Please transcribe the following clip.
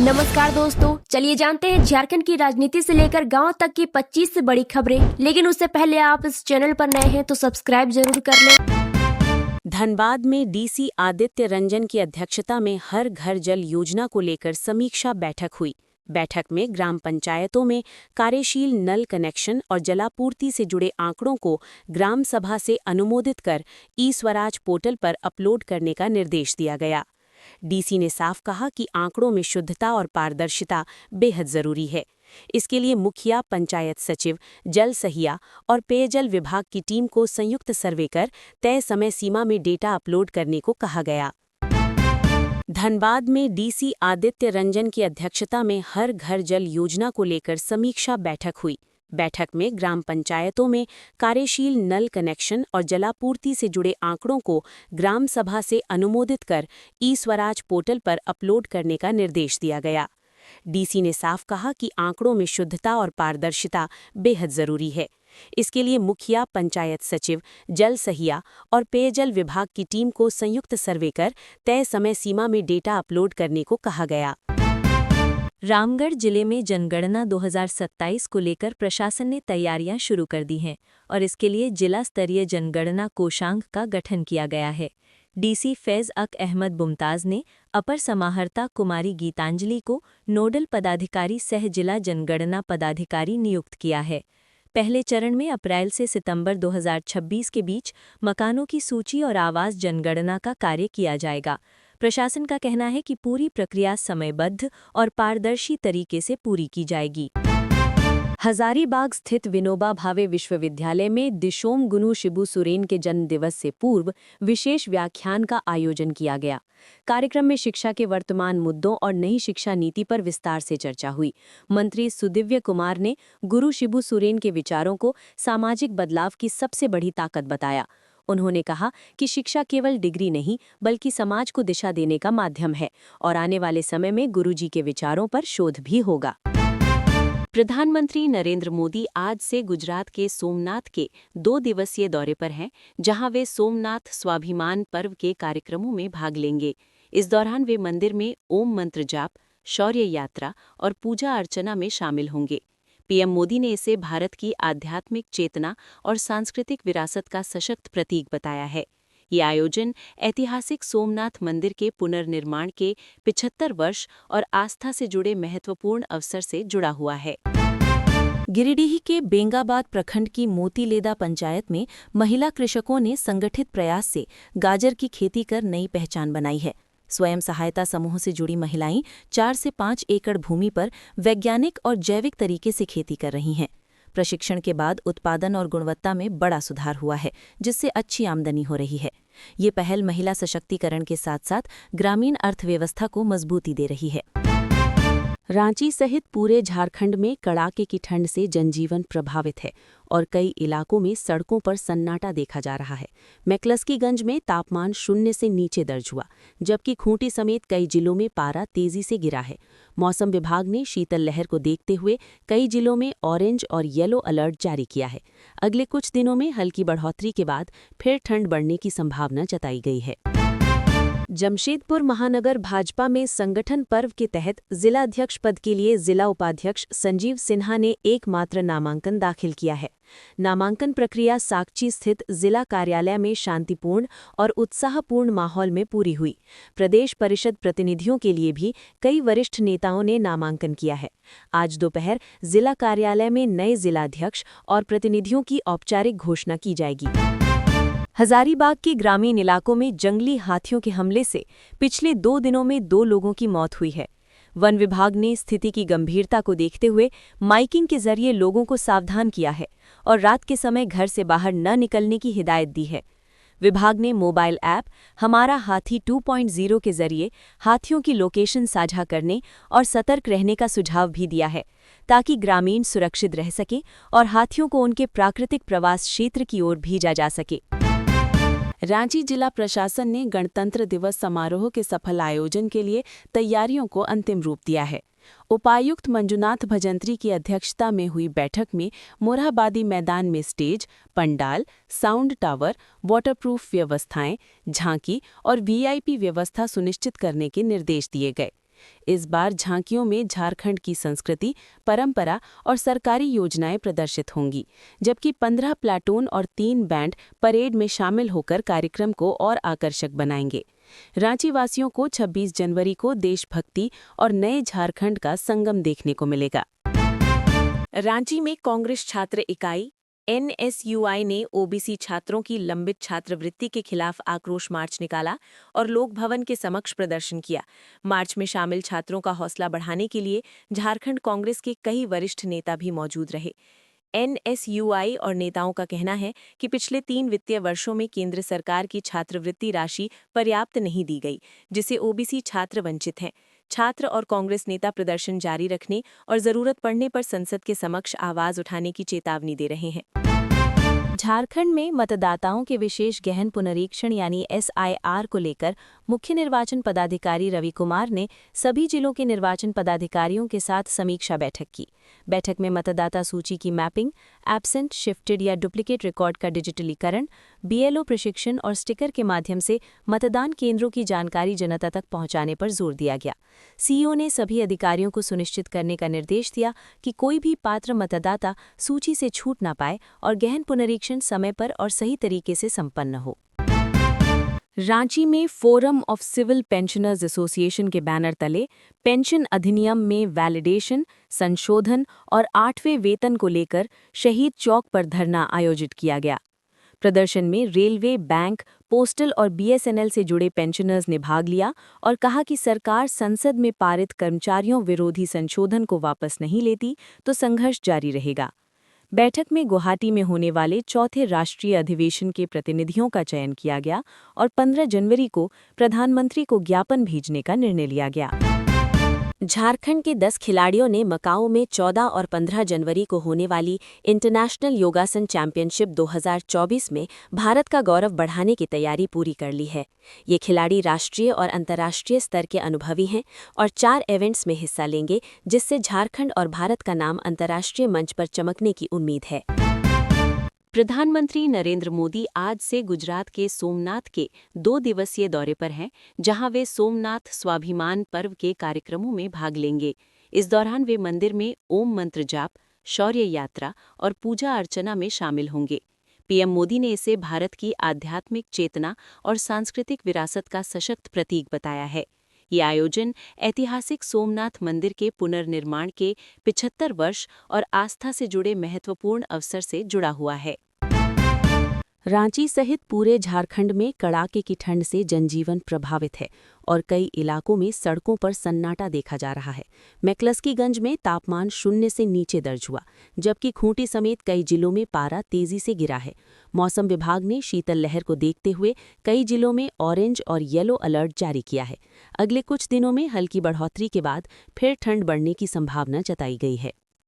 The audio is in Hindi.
नमस्कार दोस्तों, चलिए जानते हैं झारखंड की राजनीति से लेकर गांव तक की 25 से बड़ी खबरें। लेकिन उससे पहले आप इस चैनल पर नए हैं तो सब्सक्राइब जरूर कर लें। धनबाद में डीसी आदित्य रंजन की अध्यक्षता में हर घर जल योजना को लेकर समीक्षा बैठक हुई। बैठक में ग्राम पंचायतों में कार्यशील नल कनेक्शन और जलापूर्ति से जुड़े आंकड़ों को ग्राम सभा से अनुमोदित कर ई-स्वराज पोर्टल पर अपलोड करने का निर्देश दिया गया। डीसी ने साफ कहा कि आंकड़ों में शुद्धता और पारदर्शिता बेहद जरूरी है। इसके लिए मुखिया, पंचायत सचिव, जल सहिया और पेयजल विभाग की टीम को संयुक्त सर्वे कर तय समय सीमा में डेटा अपलोड करने को कहा गया। धनबाद में डीसी आदित्य रंजन की अध्यक्षता में हर घर जल योजना को लेकर समीक्षा बैठक हुई। बैठक में ग्राम पंचायतों में कार्यशील नल कनेक्शन और जलापूर्ति से जुड़े आंकड़ों को ग्राम सभा से अनुमोदित कर ई-स्वराज पोर्टल पर अपलोड करने का निर्देश दिया गया। डीसी ने साफ कहा कि आंकड़ों में शुद्धता और पारदर्शिता बेहद जरूरी है। इसके लिए मुखिया, पंचायत सचिव, जल सहिया और पेयजल विभाग की टीम को संयुक्त सर्वे कर तय समय सीमा में डेटा अपलोड करने को कहा गया। रामगढ़ जिले में जनगणना 2027 को लेकर प्रशासन ने तैयारियां शुरू कर दी हैं और इसके लिए जिला स्तरीय जनगणना कोषांग का गठन किया गया है। डीसी फैज़ अक अहमद मुमताज़ ने अपर समाहर्ता कुमारी गीतांजलि को नोडल पदाधिकारी सह जिला जनगणना पदाधिकारी नियुक्त किया है। पहले चरण में अप्रैल से सितंबर 2026 के बीच मकानों की सूची और आवास जनगणना का कार्य किया जाएगा। प्रशासन का कहना है कि पूरी प्रक्रिया समयबद्ध और पारदर्शी तरीके से पूरी की जाएगी। हजारीबाग स्थित विनोबा भावे विश्वविद्यालय में दिशोम गुनु शिबू सोरेन के जन्म दिवस से पूर्व विशेष व्याख्यान का आयोजन किया गया। कार्यक्रम में शिक्षा के वर्तमान मुद्दों और नई शिक्षा नीति पर विस्तार से चर्चा हुई। मंत्री सुदिव्य कुमार ने गुरु शिबू सोरेन के विचारों को सामाजिक बदलाव की सबसे बड़ी ताकत बताया। उन्होंने कहा कि शिक्षा केवल डिग्री नहीं बल्कि समाज को दिशा देने का माध्यम है और आने वाले समय में गुरुजी के विचारों पर शोध भी होगा। प्रधानमंत्री नरेंद्र मोदी आज से गुजरात के सोमनाथ के 2 दिवसीय दौरे पर हैं, जहां वे सोमनाथ स्वाभिमान पर्व के कार्यक्रमों में भाग लेंगे। इस दौरान वे मंदिर में ओम मंत्र जाप, शौर्य यात्रा और पूजा अर्चना में शामिल होंगे। पीएम मोदी ने इसे भारत की आध्यात्मिक चेतना और सांस्कृतिक विरासत का सशक्त प्रतीक बताया है। ये आयोजन ऐतिहासिक सोमनाथ मंदिर के पुनर्निर्माण के 75 वर्ष और आस्था से जुड़े महत्वपूर्ण अवसर से जुड़ा हुआ है। गिरिडीह के बेंगाबाद प्रखंड की मोतीलेदा पंचायत में महिला कृषकों ने संगठित प्रयास से गाजर की खेती कर नई पहचान बनाई है। स्वयं सहायता समूह से जुड़ी महिलाएं 4 से 5 एकड़ भूमि पर वैज्ञानिक और जैविक तरीके से खेती कर रही हैं। प्रशिक्षण के बाद उत्पादन और गुणवत्ता में बड़ा सुधार हुआ है, जिससे अच्छी आमदनी हो रही है। ये पहल महिला सशक्तिकरण के साथ साथ ग्रामीण अर्थव्यवस्था को मजबूती दे रही है। रांची सहित पूरे झारखंड में कड़ाके की ठंड से जनजीवन प्रभावित है और कई इलाकों में सड़कों पर सन्नाटा देखा जा रहा है। मैक्लस्कीगंज में तापमान 0 से नीचे दर्ज हुआ, जबकि खूंटी समेत कई जिलों में पारा तेजी से गिरा है। मौसम विभाग ने शीतल लहर को देखते हुए कई जिलों में ऑरेंज और येलो अलर्ट जारी किया है। अगले कुछ दिनों में हल्की बढ़ोतरी के बाद फिर ठंड बढ़ने की संभावना जताई गई है। जमशेदपुर महानगर भाजपा में संगठन पर्व के तहत जिला अध्यक्ष पद के लिए जिला उपाध्यक्ष संजीव सिन्हा ने एकमात्र नामांकन दाखिल किया है। नामांकन प्रक्रिया साकची स्थित जिला कार्यालय में शांतिपूर्ण और उत्साहपूर्ण माहौल में पूरी हुई। प्रदेश परिषद प्रतिनिधियों के लिए भी कई वरिष्ठ नेताओं ने नामांकन किया है। आज दोपहर जिला कार्यालय में नए जिलाध्यक्ष और प्रतिनिधियों की औपचारिक घोषणा की जाएगी। हजारीबाग के ग्रामीण इलाकों में जंगली हाथियों के हमले से पिछले 2 दिनों में 2 लोगों की मौत हुई है। वन विभाग ने स्थिति की गंभीरता को देखते हुए माइकिंग के जरिए लोगों को सावधान किया है और रात के समय घर से बाहर न निकलने की हिदायत दी है। विभाग ने मोबाइल ऐप हमारा हाथी 2.0 के जरिए हाथियों की लोकेशन साझा करने और सतर्क रहने का सुझाव भी दिया है, ताकि ग्रामीण सुरक्षित रह सकें और हाथियों को उनके प्राकृतिक प्रवास क्षेत्र की ओर भेजा जा सके। रांची जिला प्रशासन ने गणतंत्र दिवस समारोह के सफल आयोजन के लिए तैयारियों को अंतिम रूप दिया है। उपायुक्त मंजुनाथ भजंत्री की अध्यक्षता में हुई बैठक में मोरहाबादी मैदान में stage, pandal, sound tower, waterproof व्यवस्थाएं, झांकी और वीआईपी व्यवस्था सुनिश्चित करने के निर्देश दिए गए। इस बार झांकियों में झारखंड की संस्कृति, परंपरा और सरकारी योजनाएं प्रदर्शित होंगी, जबकि 15 प्लाटून और 3 बैंड परेड में शामिल होकर कार्यक्रम को और आकर्षक बनाएंगे। रांची वासियों को 26 जनवरी को देशभक्ति और नए झारखंड का संगम देखने को मिलेगा। रांची में कांग्रेस छात्र इकाई NSUI ने ओबीसी छात्रों की लंबित छात्रवृत्ति के खिलाफ आक्रोश मार्च निकाला और लोक भवन के समक्ष प्रदर्शन किया। मार्च में शामिल छात्रों का हौसला बढ़ाने के लिए झारखंड कांग्रेस के कई वरिष्ठ नेता भी मौजूद रहे। NSUI और नेताओं का कहना है कि पिछले 3 वित्तीय वर्षों में केंद्र सरकार की छात्रवृत्ति राशि पर्याप्त नहीं दी गई, जिससे ओबीसी छात्र वंचित हैं। छात्र और कांग्रेस नेता प्रदर्शन जारी रखने और जरूरत पड़ने पर संसद के समक्ष आवाज उठाने की चेतावनी दे रहे हैं। झारखंड में मतदाताओं के विशेष गहन पुनरीक्षण यानी SIR को लेकर मुख्य निर्वाचन पदाधिकारी रवि कुमार ने सभी जिलों के निर्वाचन पदाधिकारियों के साथ समीक्षा बैठक की। बैठक में मतदाता सूची की मैपिंग, एब्सेंट, शिफ्टेड या डुप्लीकेट रिकॉर्ड का डिजिटलीकरण, BLO प्रशिक्षण और स्टिकर के माध्यम से मतदान केंद्रों की जानकारी जनता तक पहुंचाने पर जोर दिया गया। CEO ने सभी अधिकारियों को सुनिश्चित करने का निर्देश दिया कि कोई भी पात्र मतदाता सूची से छूट न पाए और गहन पुनरीक्षण समय पर और सही तरीके से संपन्न हो। रांची में forum of civil pensioners association के बैनर तले पेंशन अधिनियम में वैलिडेशन, संशोधन और 8वें वेतन को लेकर शहीद चौक पर धरना आयोजित किया गया। प्रदर्शन में रेलवे, बैंक, पोस्टल और BSNL से जुड़े पेंशनर्स ने भाग लिया और कहा कि सरकार संसद में पारित कर्मचारियों विरोधी संशोधन को वापस नहीं लेती तो संघर्ष जारी रहेगा। बैठक में गुवाहाटी में होने वाले 4थे राष्ट्रीय अधिवेशन के प्रतिनिधियों का चयन किया गया और 15 जनवरी को प्रधानमंत्री को ज्ञापन भेजने का निर्णय लिया गया। झारखंड के 10 खिलाड़ियों ने मकाऊ में 14 और 15 जनवरी को होने वाली इंटरनेशनल योगासन चैंपियनशिप 2024 में भारत का गौरव बढ़ाने की तैयारी पूरी कर ली है। ये खिलाड़ी राष्ट्रीय और अंतर्राष्ट्रीय स्तर के अनुभवी हैं और 4 इवेंट्स में हिस्सा लेंगे, जिससे झारखंड और भारत का नाम अंतर्राष्ट्रीय मंच पर चमकने की उम्मीद है। प्रधानमंत्री नरेंद्र मोदी आज से गुजरात के सोमनाथ के 2 दिवसीय दौरे पर हैं, जहां वे सोमनाथ स्वाभिमान पर्व के कार्यक्रमों में भाग लेंगे। इस दौरान वे मंदिर में ओम मंत्र जाप, शौर्य यात्रा और पूजा अर्चना में शामिल होंगे। PM मोदी ने इसे भारत की आध्यात्मिक चेतना और सांस्कृतिक विरासत का सशक्त प्रतीक बताया है। ये आयोजन ऐतिहासिक सोमनाथ मंदिर के पुनर्निर्माण के 75 वर्ष और आस्था से जुड़े महत्वपूर्ण अवसर से जुड़ा हुआ है। रांची सहित पूरे झारखंड में कड़ाके की ठंड से जनजीवन प्रभावित है और कई इलाकों में सड़कों पर सन्नाटा देखा जा रहा है। मैक्लस्कीगंज में तापमान 0 से नीचे दर्ज हुआ, जबकि खूंटी समेत कई जिलों में पारा तेजी से गिरा है। मौसम विभाग ने शीतल लहर को देखते हुए कई जिलों में ऑरेंज और येलो अलर्ट जारी किया है। अगले कुछ दिनों में हल्की बढ़ोतरी के बाद फिर ठंड बढ़ने की संभावना जताई गई है।